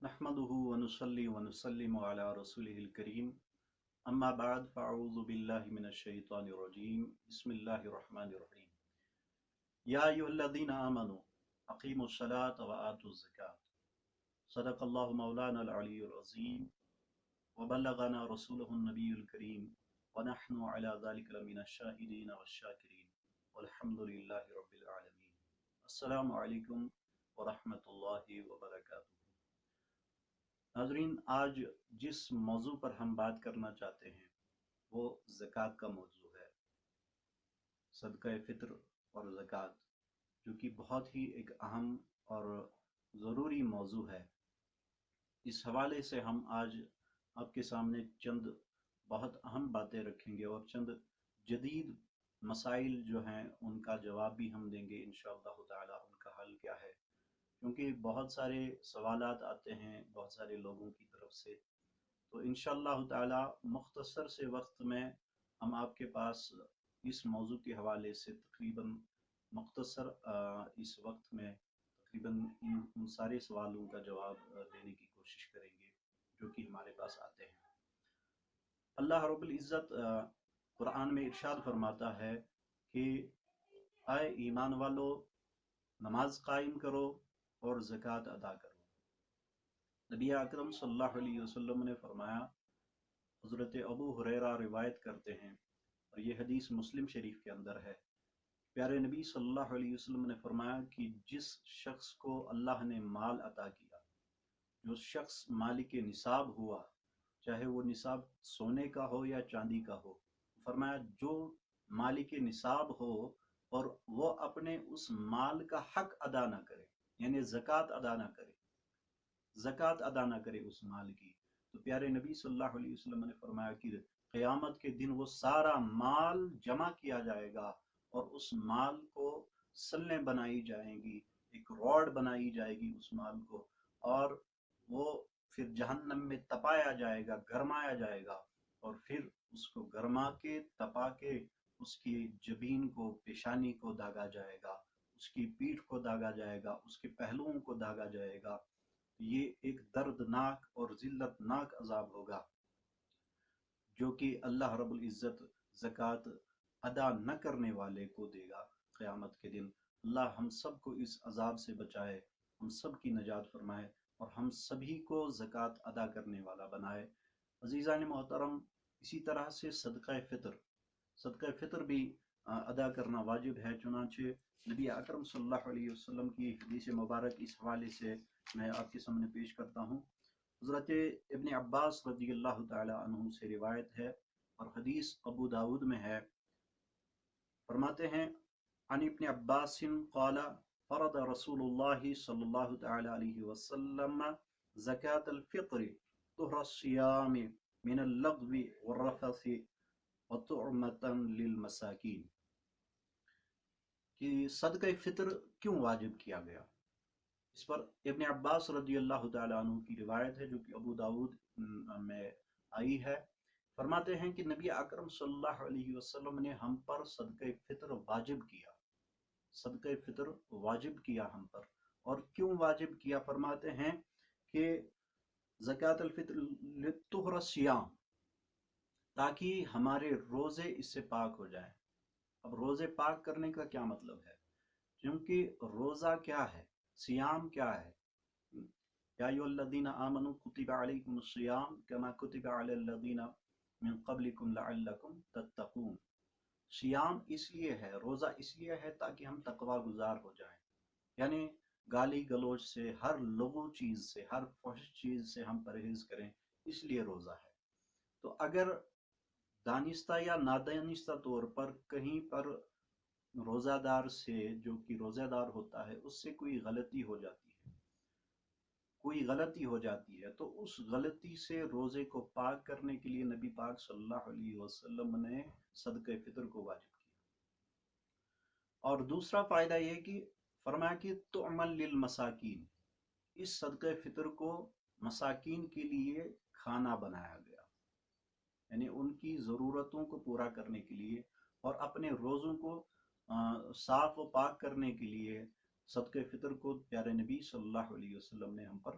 نحمده ونصلي ونسلم على رسوله الكريم أما بعد فأعوذ بالله من الشيطان الرجيم بسم الله الرحمن الرحيم يا أيها الذين آمنوا أقيموا الصلاة وآتوا الزكاة صدق الله مولانا العلي العظيم وبلغنا رسوله النبي الكريم ونحن على ذلك لمن الشاهدين والشاكرين والحمد لله رب العالمين السلام عليكم ورحمة الله وبركاته۔ ناظرین، آج جس موضوع پر ہم بات کرنا چاہتے ہیں وہ زکوٰۃ کا موضوع ہے، صدقہ فطر اور زکوٰۃ، جو کہ بہت ہی ایک اہم اور ضروری موضوع ہے۔ اس حوالے سے ہم آج آپ کے سامنے چند بہت اہم باتیں رکھیں گے اور چند جدید مسائل جو ہیں ان کا جواب بھی ہم دیں گے انشاءاللہ تعالی، ان کا حل کیا ہے، کیونکہ بہت سارے سوالات آتے ہیں بہت سارے لوگوں کی طرف سے۔ تو انشاءاللہ تعالی مختصر سے وقت میں ہم آپ کے پاس اس موضوع کے حوالے سے تقریباً مختصر اس وقت میں تقریباً ان سارے سوالوں کا جواب دینے کی کوشش کریں گے جو کہ ہمارے پاس آتے ہیں۔ اللہ رب العزت قرآن میں ارشاد فرماتا ہے کہ اے ایمان والو، نماز قائم کرو اور زکوٰۃ ادا کرو۔ نبی اکرم صلی اللہ علیہ وسلم نے فرمایا، حضرت ابو ہریرہ روایت کرتے ہیں اور یہ حدیث مسلم شریف کے اندر ہے، پیارے نبی صلی اللہ علیہ وسلم نے فرمایا کہ جس شخص کو اللہ نے مال عطا کیا، جو شخص مالک نصاب ہوا، چاہے وہ نصاب سونے کا ہو یا چاندی کا ہو، فرمایا جو مالک نصاب ہو اور وہ اپنے اس مال کا حق ادا نہ کرے، یعنی زکوٰۃ ادا نہ کرے، زکوٰۃ ادا نہ کرے اس مال کی، تو پیارے نبی صلی اللہ علیہ وسلم نے فرمایا کہ قیامت کے دن وہ سارا مال جمع کیا جائے گا اور اس مال کو سلیں بنائی جائیں گی، ایک راڈ بنائی جائے گی اس مال کو، اور وہ پھر جہنم میں تپایا جائے گا، گرمایا جائے گا، اور پھر اس کو گرما کے تپا کے اس کی جبین کو، پیشانی کو داغا جائے گا، اس کی پیٹھ کو داغا جائے گا، اس کے پہلوؤں کو داغا جائے گا۔ یہ ایک دردناک اور ذلت ناک عذاب ہوگا جو کہ اللہ رب العزت زکوٰۃ ادا نہ کرنے والے کو دے گا قیامت کے دن۔ اللہ ہم سب کو اس عذاب سے بچائے، ہم سب کی نجات فرمائے اور ہم سبھی کو زکوٰۃ ادا کرنے والا بنائے۔ عزیزان محترم، اسی طرح سے صدقہ فطر بھی ادا کرنا واجب ہے، چنانچہ نبی اکرم صلی اللہ علیہ وسلم کی حدیث مبارک اس حوالے سے میں آپ کے سامنے پیش کرتا ہوں۔ حضرت ابن عباس رضی اللہ تعالی عنہ سے روایت ہے اور حدیث ابو داود میں ہے، فرماتے ہیں عن ابن عباس قال فرض رسول اللہ صلی اللہ تعالی علیہ وسلم زکاة الفطر طہر الصیام من اللغو والرفث وطعمة للمساکین، کہ صدقہ فطر کیوں واجب کیا گیا۔ اس پر ابن عباس رضی اللہ تعالی عنہ کی روایت ہے جو کہ ابو داود میں آئی ہے، فرماتے ہیں کہ نبی اکرم صلی اللہ علیہ وسلم نے ہم پر صدقہ فطر واجب کیا، صدقہ فطر واجب کیا ہم پر، اور کیوں واجب کیا، فرماتے ہیں کہ زکوٰۃ الفطر لطہر الصیام، تاکہ ہمارے روزے اس سے پاک ہو جائیں۔ اب روزے پاک کرنے کا کیا مطلب ہے؟ کیونکہ روزہ کیا ہے، سیام کیا ہے؟ یا ایھا الذین آمنوا کتب علیکم الصیام کما کتب علی الذین من قبلکم لعلکم تتقون۔ سیام اس لیے ہے، روزہ اس لیے ہے تاکہ ہم تقوی گزار ہو جائیں، یعنی گالی گلوچ سے، ہر لغو چیز سے، ہر فحش چیز سے ہم پرہیز کریں، اس لیے روزہ ہے۔ تو اگر دانستہ یا نادانستہ طور پر کہیں پر روزہ دار سے، جو کہ روزہ دار ہوتا ہے، اس سے کوئی غلطی ہو جاتی ہے، کوئی غلطی ہو جاتی ہے، تو اس غلطی سے روزے کو پاک کرنے کے لیے نبی پاک صلی اللہ علیہ وسلم نے صدقہ فطر کو واجب کیا۔ اور دوسرا فائدہ یہ کہ فرمایا کہ تعمل للمساکین، اس صدقہ فطر کو مساکین کے لیے کھانا بنایا گیا، یعنی ان کی ضرورتوں کو پورا کرنے کے لیے اور اپنے روزوں کو صاف و پاک کرنے کے لیے صدقہ فطر کو پیارے نبی صلی اللہ علیہ وسلم نے ہم پر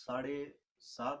7.5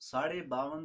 52.5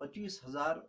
25,000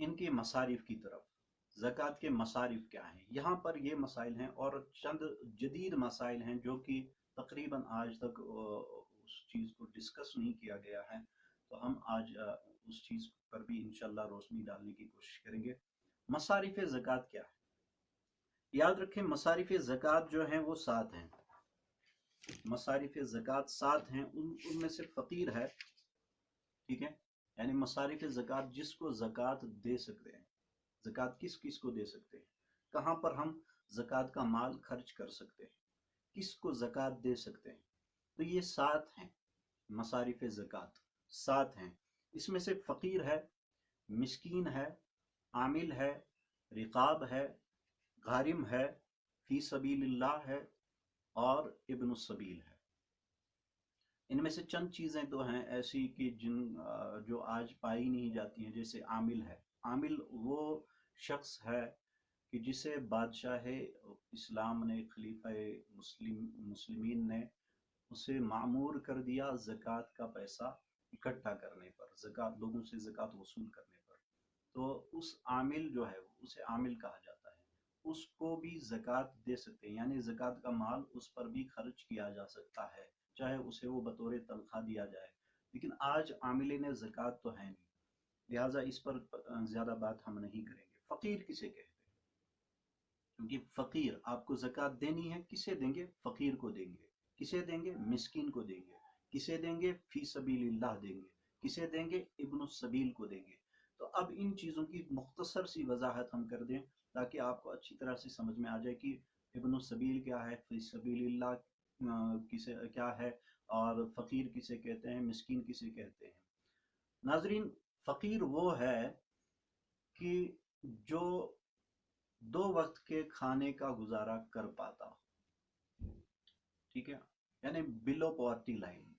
ان کے مصارف کی طرف، زکوٰۃ کے مصارف کیا ہیں، یہاں پر یہ مسائل ہیں اور چند جدید مسائل ہیں جو کہ تقریباً آج تک اس چیز کو ڈسکس نہیں کیا گیا ہے، تو ہم آج اس چیز پر بھی انشاءاللہ روشنی ڈالنے کی کوشش کریں گے۔ مصارف زکوٰۃ کیا ہے؟ یاد رکھیں مصارف زکوٰۃ جو ہیں وہ 7 ہیں، مصارف زکوٰۃ 7 ہیں، ان میں سے فقیر ہے، ٹھیک ہے، یعنی مصارف زکوٰۃ جس کو زکوٰۃ دے سکتے ہیں، زکوٰۃ کس کس کو دے سکتے ہیں، کہاں پر ہم زکوٰۃ کا مال خرچ کر سکتے ہیں، کس کو زکوٰۃ دے سکتے ہیں، تو یہ 7 ہیں مصارف زکوٰۃ، 7 ہیں۔ اس میں سے فقیر ہے، مسکین ہے، عامل ہے، رقاب ہے، غارم ہے، فی سبیل اللہ ہے، اور ابن السبیل ہے۔ ان میں سے چند چیزیں تو ہیں ایسی کہ جو آج پائی نہیں جاتی ہیں، جیسے عامل ہے۔ عامل وہ شخص ہے کہ جسے بادشاہ اسلام نے، خلیفہ مسلمین نے اسے معمور کر دیا زکوٰۃ کا پیسہ اکٹھا کرنے پر، زکوٰۃ لوگوں سے زکوٰۃ وصول کرنے پر، تو اس عامل جو ہے اسے عامل کہا جاتا ہے، اس کو بھی زکوٰۃ دے سکتے ہیں، یعنی زکوٰۃ کا مال اس پر بھی خرچ کیا جا سکتا ہے، چاہے اسے وہ بطور تنخواہ دیا جائے۔ لیکن آج عاملین زکوٰۃ تو ہے نہیں، لہٰذا اس پر زیادہ بات ہم نہیں کریں گے۔ فقیر کسے کہتے ہیں؟ کیونکہ فقیر آپ کو زکوٰۃ دینی ہے، کسے دیں گے؟ فقیر کو دیں گے۔ کسے دیں گے؟ مسکین کو دیں گے۔ کسے دیں گے؟ فی سبیل اللہ دیں گے۔ کسے دیں گے؟ ابن السبیل کو دیں گے۔ تو اب ان چیزوں کی مختصر سی وضاحت ہم کر دیں تاکہ آپ کو اچھی طرح سے سمجھ میں آ جائے کہ ابن السبیل کیا ہے، فی سبیل اللہ کسے کیا ہے، اور فقیر کسے کہتے ہیں، مسکین کسے کہتے ہیں۔ ناظرین، فقیر وہ ہے کہ جو 2 وقت کے کھانے کا گزارا کر پاتا ہو، ٹھیک ہے، یعنی بلو پاورٹی لائن،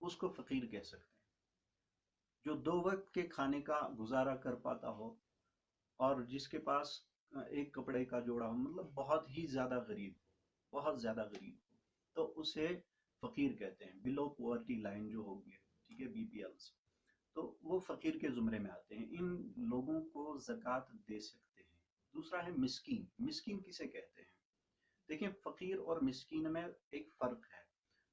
اس کو فقیر کہہ سکتے ہیں۔ جو 2 وقت کے کھانے کا گزارا کر پاتا ہو اور جس کے پاس ایک کپڑے کا جوڑا ہو، مطلب بہت ہی زیادہ غریب ہو، بہت زیادہ غریب ہو، تو اسے فقیر کہتے ہیں۔ بلو پاورٹی لائن جو ہوگی، ٹھیک ہے، بی پی ایلز، تو وہ فقیر کے زمرے میں آتے ہیں، ان لوگوں کو زکوٰۃ دے سکتے ہیں۔ دوسرا ہے مسکین۔ مسکین کسے کہتے ہیں؟ دیکھیں، فقیر اور مسکین میں ایک فرق ہے۔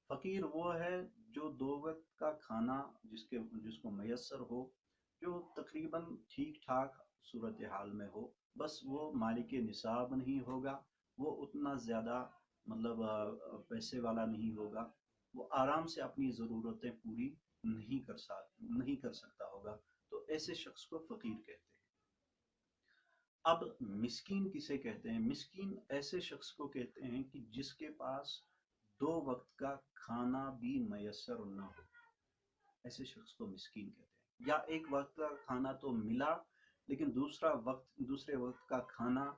فقیر وہ ہے جو 2 وقت کا کھانا جس کو میسر ہو، جو تقریباً ٹھیک ٹھاک صورتحال میں ہو، بس وہ مالک نصاب نہیں ہوگا، وہ اتنا زیادہ مطلب پیسے والا نہیں ہوگا، وہ آرام سے اپنی ضرورتیں پوری نہیں کر سکتا ہوگا، تو ایسے شخص کو فقیر کہتے ہیں۔ اب مسکین کسے کہتے ہیں؟ مسکین ایسے شخص کو کہتے ہیں کہ جس کے پاس 2 وقت کا کھانا بھی میسر نہ ہو، ایسے شخص کو مسکین کہتے ہیں۔ یا ایک وقت کا کھانا تو ملا لیکن دوسرے وقت کا کھانا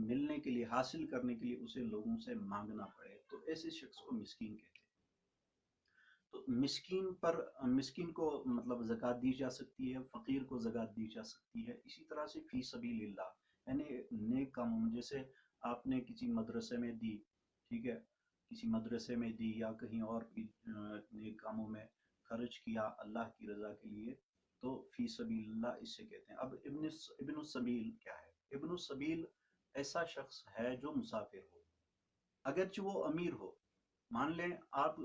ملنے کے لیے، حاصل کرنے کے لیے اسے لوگوں سے مانگنا پڑے، تو ایسے شخص کو مسکین کہتے ہیں۔ تو مسکین کو مطلب زکوٰۃ دی جا سکتی ہے، فقیر کو زکوٰۃ دی جا سکتی ہے۔ اسی طرح سے فی سبیل اللہ، یعنی نیک کاموں میں، جیسے آپ نے کسی مدرسے میں دی، ٹھیک ہے، کسی مدرسے میں دی یا کہیں اور بھی نیک کاموں میں خرچ کیا اللہ کی رضا کے لیے، تو فی سبیل اللہ اس سے کہتے ہیں۔ اب ابن السبیل کیا ہے؟ ابن السبیل ایسا شخص ہے جو مسافر ہو، اگرچہ وہ امیر ہو۔ مان لیں آپ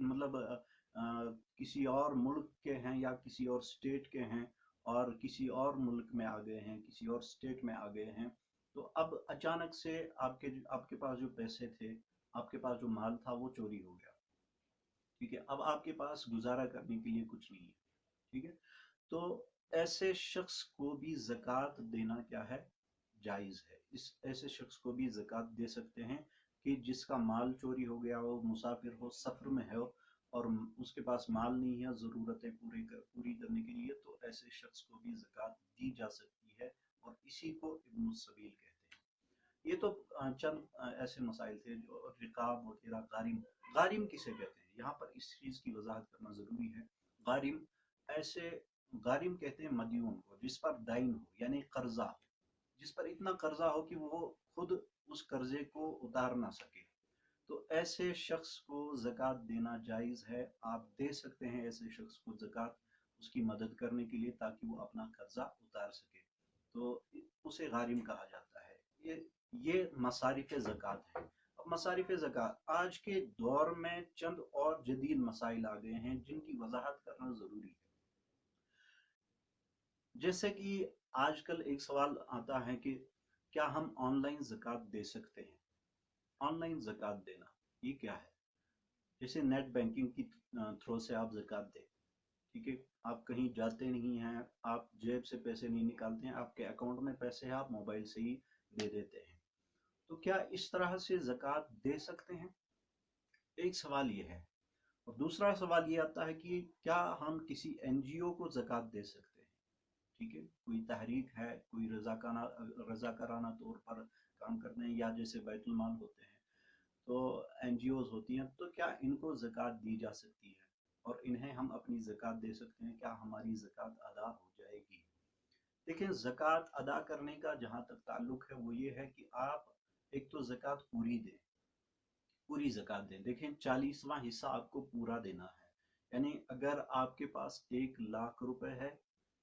مطلب کسی اور ملک کے ہیں یا کسی اور سٹیٹ کے ہیں، اور کسی اور ملک میں آ گئے ہیں، کسی اور سٹیٹ میں آ گئے ہیں، تو اب اچانک سے آپ کے پاس جو پیسے تھے، آپ کے پاس جو مال تھا، وہ چوری ہو گیا، ٹھیک ہے، اب آپ کے پاس گزارا کرنے کے لیے کچھ نہیں ہے، ٹھیک ہے، تو ایسے شخص کو بھی زکوٰۃ دینا کیا ہے؟ جائز ہے۔ ایسے شخص کو بھی زکوٰۃ دے سکتے ہیں کہ جس کا مال چوری ہو گیا ہو، مسافر ہو، سفر میں ہو، اور اس کے پاس مال نہیں ہے ضرورتیں پوری کرنے کے لیے، تو ایسے شخص کو بھی زکوٰۃ دی جا سکتی ہے، اور اسی کو ابن السبیل کہتے ہیں۔ یہ تو چند ایسے مسائل تھے، جو رقاب وغیرہ۔ غارم کسے کہتے ہیں؟ یہاں پر اس چیز کی وضاحت کرنا ضروری ہے۔ غارم کہتے ہیں مدیون کو، جس پر دائن ہو، یعنی قرضہ ہو، جس پر اتنا قرضہ ہو کہ وہ خود اس قرضے کو اتار نہ سکے، تو ایسے شخص کو زکوٰۃ دینا جائز ہے، آپ دے سکتے ہیں ایسے شخص کو زکوٰۃ، اس کی مدد کرنے کے لیے تاکہ وہ اپنا قرضہ اتار سکے، تو اسے غارم کہا جاتا ہے۔ یہ مصارف زکوٰۃ ہے۔ اب مصارف زکوٰۃ آج کے دور میں چند اور جدید مسائل آ گئے ہیں جن کی وضاحت کرنا ضروری ہے۔ جیسے کہ آج کل ایک سوال آتا ہے کہ کیا ہم آن لائن زکوٰۃ دے سکتے ہیں؟ آن لائن زکوٰۃ دینا یہ کیا ہے؟ جیسے نیٹ بینکنگ کی تھرو سے آپ زکوٰۃ دیں، ٹھیک ہے، آپ کہیں جاتے نہیں ہیں، آپ جیب سے پیسے نہیں نکالتے ہیں، آپ کے اکاؤنٹ میں پیسے ہیں، آپ موبائل سے ہی دے دیتے ہیں، تو کیا اس طرح سے زکوٰۃ دے سکتے ہیں؟ ایک سوال یہ ہے، اور دوسرا سوال یہ آتا ہے کہ کیا ہم کسی این جی او کو زکوٰۃ دے سکتے ہیں؟ ٹھیک ہے، کوئی تحریک ہے، کوئی رضاکارانہ طور پر کام کرتے ہیں، یا جیسے بیت المال ہوتے ہیں، تو این جی اوز ہوتی ہیں، تو کیا ان کو زکوٰۃ دی جا سکتی ہے اور انہیں ہم اپنی زکوٰۃ دے سکتے ہیں؟ کیا ہماری زکوٰۃ ادا ہو جائے گی؟ دیکھیں، زکوٰۃ ادا کرنے کا جہاں تک تعلق ہے وہ یہ ہے کہ آپ ایک تو زکوٰۃ پوری دیں، پوری زکوٰۃ دیں۔ دیکھیں، 40واں حصہ آپ کو پورا دینا ہے، یعنی اگر آپ کے پاس 1,00,000 روپے ہے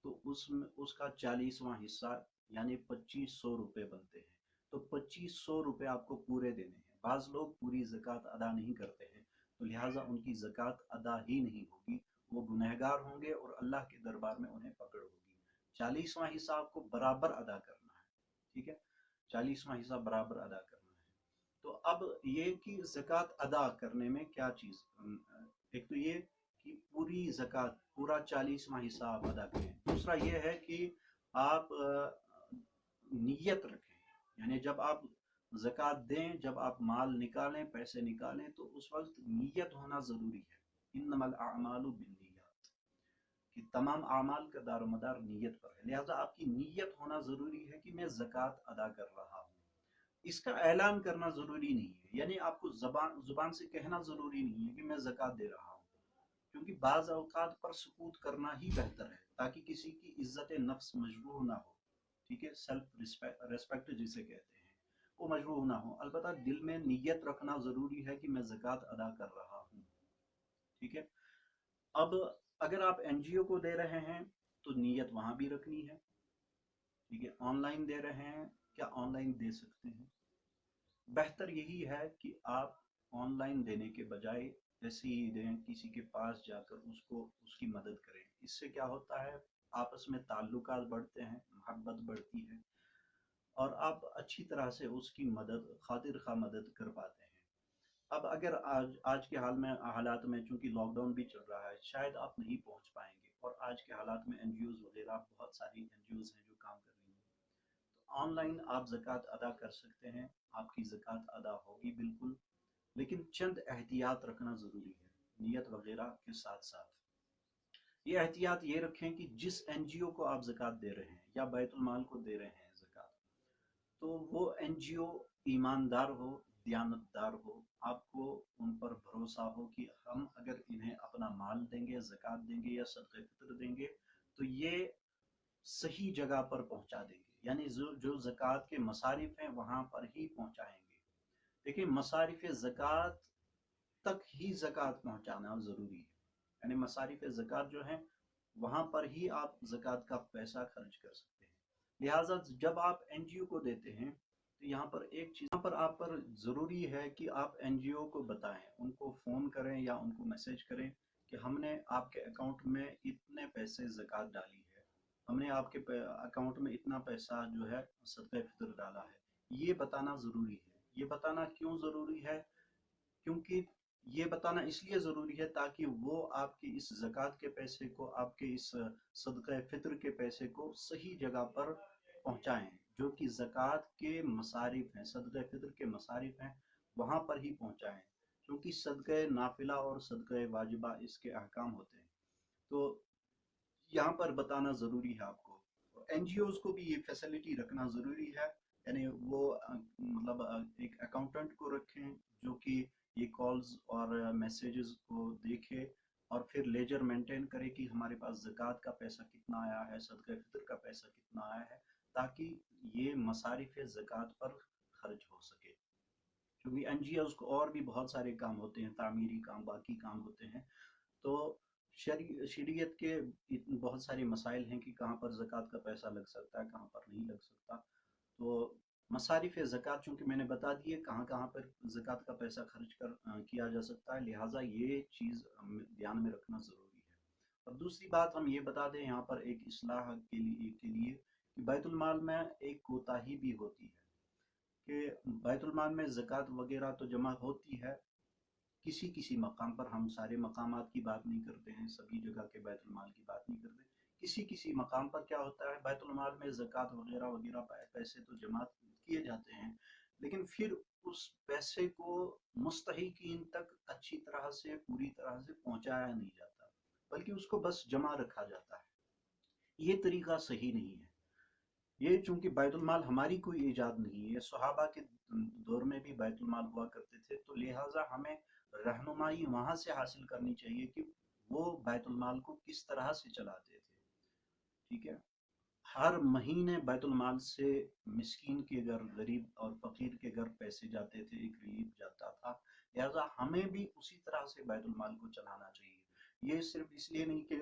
تو اس کا 40واں حصہ یعنی 2500 روپے بنتے ہیں، تو 2500 روپے آپ کو پورے دینے ہیں۔ بعض لوگ پوری زکوٰۃ ادا نہیں کرتے ہیں، تو لہٰذا ان کی زکوٰۃ ادا ہی نہیں ہوگی، وہ گنہگار ہوں گے اور اللہ کے دربار میں انہیں پکڑ ہوگی۔ 40واں حصہ آپ کو برابر ادا کرنا ہے، ٹھیک ہے، 40واں حصہ برابر ادا کرنا ہے۔ تو اب یہ کہ زکوٰۃ ادا کرنے میں کیا چیز، ایک تو یہ کہ پوری زکوٰۃ پورا 40واں حصہ آپ ادا کریں۔ دوسرا یہ ہے کہ آپ نیت رکھیں، یعنی جب آپ زکوٰۃ دیں، جب آپ مال نکالیں، پیسے نکالیں، تو اس وقت نیت ہونا ضروری ہے۔ انما الاعمال بالنیات، کہ تمام اعمال کا دار و مدار نیت پر ہے، لہٰذا آپ کی نیت ہونا ضروری ہے کہ میں زکوٰۃ ادا کر رہا ہوں۔ اس کا اعلان کرنا ضروری نہیں ہے، یعنی آپ کو زبان سے کہنا ضروری نہیں ہے کہ میں زکوٰۃ دے رہا ہوں، کیونکہ بعض اوقات پر سکوت کرنا ہی بہتر ہے تاکہ کسی کی عزت نفس مجروح نہ ہو، ٹھیک ہے، سیلف ریسپیکٹ جسے کہتے ہیں، وہ مجروح نہ ہو۔ البتہ دل میں نیت رکھنا ضروری ہے کہ میں زکوٰۃ ادا کر رہا ہوں، ٹھیک ہے۔ اب اگر آپ این جی او کو دے رہے ہیں تو نیت وہاں بھی رکھنی ہے، ٹھیک ہے۔ آن لائن دے رہے ہیں، کیا آن لائن دے سکتے ہیں؟ بہتر یہی ہے کہ آپ آن لائن دینے کے بجائے ایسے ہی دیں، کسی کے پاس جا کر اس کی مدد کریں۔ اس سے کیا ہوتا ہے، آپس میں تعلقات بڑھتے ہیں، محبت بڑھتی ہے، اور آپ اچھی طرح سے اس کی مدد، خاطر خواہ مدد کر پاتے ہیں۔ اب اگر آج کے حالات میں چونکہ لاک ڈاؤن بھی چل رہا ہے، شاید آپ نہیں پہنچ پائیں گے، اور آج کے حالات میں این جی اوز وغیرہ بہت ساری این جی اوز ہیں جو کام کر رہی ہیں، تو آن لائن آپ زکوٰۃ ادا کر سکتے ہیں، آپ کی زکوٰۃ ادا ہوگی بالکل، لیکن چند احتیاط رکھنا ضروری ہے نیت وغیرہ کے ساتھ ساتھ۔ یہ احتیاط یہ رکھیں کہ جس این جی او کو آپ زکوٰۃ دے رہے ہیں یا بیت المال کو دے رہے ہیں زکوٰۃ، تو وہ این جی او ایماندار ہو، دیانتدار ہو، آپ کو ان پر بھروسہ ہو کہ ہم اگر انہیں اپنا مال دیں گے، زکوٰۃ دیں گے یا صدقہ فطر دیں گے، تو یہ صحیح جگہ پر پہنچا دیں گے، یعنی جو زکوٰۃ کے مصارف ہیں وہاں پر ہی پہنچائیں گے۔ دیکھیں، مصارف زکوٰۃ تک ہی زکوٰۃ پہنچانا ضروری ہے، یعنی مصارف زکوٰۃ جو ہیں وہاں پر ہی آپ زکوٰۃ کا پیسہ خرچ کر سکتے ہیں۔ لہٰذا جب آپ این جی او کو دیتے ہیں تو یہاں پر ایک چیز یہاں پر آپ پر ضروری ہے کہ آپ این جی او کو بتائیں، ان کو فون کریں یا ان کو میسج کریں کہ ہم نے آپ کے اکاؤنٹ میں اتنے پیسے زکوٰۃ ڈالی ہے، ہم نے آپ کے اکاؤنٹ میں اتنا پیسہ جو ہے صدقہ فطر ڈالا ہے۔ یہ بتانا ضروری ہے۔ یہ بتانا کیوں ضروری ہے؟ کیونکہ یہ بتانا اس لیے ضروری ہے تاکہ وہ آپ کی اس زکوٰۃ کے پیسے کو، آپ کے اس صدقہ فطر کے پیسے کو صحیح جگہ پر پہنچائیں، جو کہ زکوٰۃ کے مصارف ہیں، صدقہ فطر کے مصارف ہیں، وہاں پر ہی پہنچائیں، کیونکہ صدقہ نافلہ اور صدقہ واجبہ اس کے احکام ہوتے ہیں، تو یہاں پر بتانا ضروری ہے آپ کو۔ این جی اوز کو بھی یہ فیسلٹی رکھنا ضروری ہے، یعنی وہ مطلب ایک اکاؤنٹنٹ کو رکھیں جو کہ یہ کالز اور میسیجز کو دیکھے اور پھر لیجر مینٹین کرے کہ ہمارے پاس زکوٰۃ کا پیسہ کتنا آیا ہے، صدقہ فطر کا پیسہ کتنا آیا ہے، تاکہ یہ مصارف زکوٰۃ پر خرچ ہو سکے۔ کیونکہ این جی اوز کو اور بھی بہت سارے کام ہوتے ہیں، تعمیری کام، باقی کام ہوتے ہیں، تو شریعت کے بہت سارے مسائل ہیں کہ کہاں پر زکوٰۃ کا پیسہ لگ سکتا ہے، کہاں پر نہیں لگ سکتا۔ تو مصارف زکوٰۃ چونکہ میں نے بتا دی ہے کہاں کہاں پر زکوٰۃ کا پیسہ خرچ کیا جا سکتا ہے، لہٰذا یہ چیز دھیان میں رکھنا ضروری ہے۔ اور دوسری بات ہم یہ بتا دیں یہاں پر ایک اصلاح کے لیے کہ بیت المال میں ایک کوتاہی بھی ہوتی ہے کہ بیت المال میں زکوٰۃ وغیرہ تو جمع ہوتی ہے، کسی کسی مقام پر، ہم سارے مقامات کی بات نہیں کرتے ہیں، سبھی جگہ کے بیت المال کی بات نہیں کرتے، کسی کسی مقام پر کیا ہوتا ہے بیت المال میں زکوٰۃ وغیرہ وغیرہ پیسے تو جمع کیے جاتے ہیں، لیکن پھر اس پیسے کو مستحقین تک اچھی طرح سے پوری طرح سے پہنچایا نہیں جاتا، بلکہ اس کو بس جمع رکھا جاتا ہے۔ یہ طریقہ صحیح نہیں ہے۔ یہ چونکہ بیت المال ہماری کوئی ایجاد نہیں ہے، صحابہ کے دور میں بھی بیت المال ہوا کرتے تھے، تو لہٰذا ہمیں رہنمائی وہاں سے حاصل کرنی چاہیے کہ وہ بیت المال کو کس طرح سے چلاتے تھے، ٹھیک ہے۔ ہر مہینے بیت المال سے مسکین کے گھر، غریب اور فقیر کے گھر پیسے جاتے تھے، ایک ریلیف جاتا تھا، لہٰذا ہمیں بھی اسی طرح سے بیت المال کو چلانا چاہیے۔ یہ صرف اس لیے نہیں کہ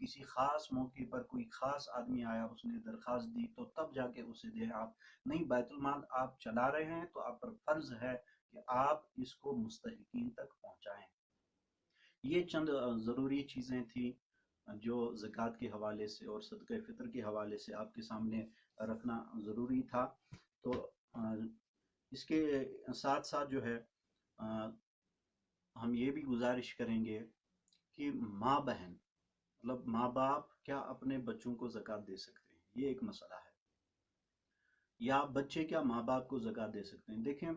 کسی خاص موقع پر کوئی خاص آدمی آیا، اس نے درخواست دی تو تب جا کے اسے دیں آپ، نہیں، بیت المال آپ چلا رہے ہیں تو آپ پر فرض ہے کہ آپ اس کو مستحقین تک پہنچائیں۔ یہ چند ضروری چیزیں تھیں جو زکوٰۃ کے حوالے سے اور صدقہ فطر کے حوالے سے آپ کے سامنے رکھنا ضروری تھا۔ تو اس کے ساتھ ساتھ جو ہے ہم یہ بھی گزارش کریں گے کہ ماں بہن، مطلب ماں باپ کیا اپنے بچوں کو زکوٰۃ دے سکتے ہیں؟ یہ ایک مسئلہ ہے۔ یا بچے کیا ماں باپ کو زکوٰۃ دے سکتے ہیں؟ دیکھیں،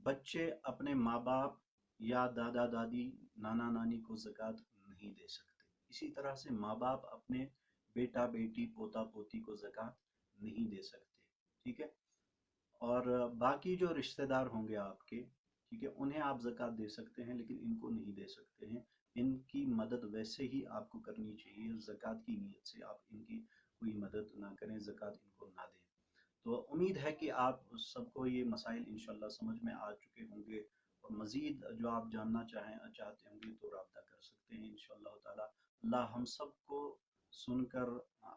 بچے اپنے ماں باپ یا دادا دادی، نانا نانی کو زکوٰۃ نہیں دے سکتے، اسی طرح سے ماں باپ اپنے بیٹا بیٹی پوتا پوتی کو زکوٰۃ نہیں دے سکتے، ٹھیک ہے۔ اور باقی جو رشتہ دار ہوں گے آپ کے، ٹھیک ہے، انہیں آپ زکوٰۃ دے سکتے ہیں لیکن ان کو نہیں دے سکتے ہیں۔ ان کی مدد ویسے ہی آپ کو کرنی چاہیے، زکوٰۃ کی نیت سے آپ ان کی کوئی مدد نہ کریں، زکوٰۃ ان کو نہ دیں۔ تو امید ہے کہ آپ سب کو یہ مسائل انشاءاللہ سمجھ میں آ چکے ہوں گے، اور مزید جو آپ جاننا چاہتے ہوں گے تو رابطہ کر سکتے ہیں انشاءاللہ تعالی۔ اللہ ہم سب کو سن کر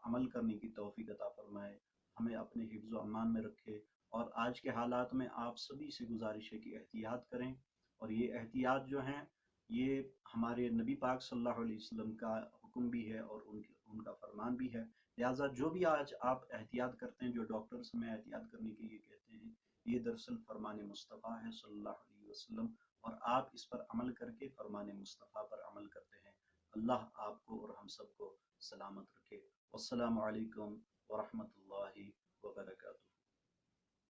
عمل کرنے کی توفیق عطا فرمائے، ہمیں اپنے حفظ و امان میں رکھے، اور آج کے حالات میں آپ سبھی سے گزارش ہے کہ احتیاط کریں، اور یہ احتیاط جو ہیں یہ ہمارے نبی پاک صلی اللہ علیہ وسلم کا حکم بھی ہے اور ان کا فرمان بھی ہے، لہٰذا جو بھی آج آپ احتیاط کرتے ہیں، جو ڈاکٹرز ہمیں احتیاط کرنے کے لیے کہتے ہیں، یہ دراصل فرمان مصطفیٰ ہے صلی اللہ علیہ وسلم، اور آپ اس پر عمل کر کے فرمان مصطفیٰ پر عمل کرتے ہیں۔ اللہ آپ کو اور ہم سب کو سلامت رکھے۔ والسلام علیکم ورحمۃ اللہ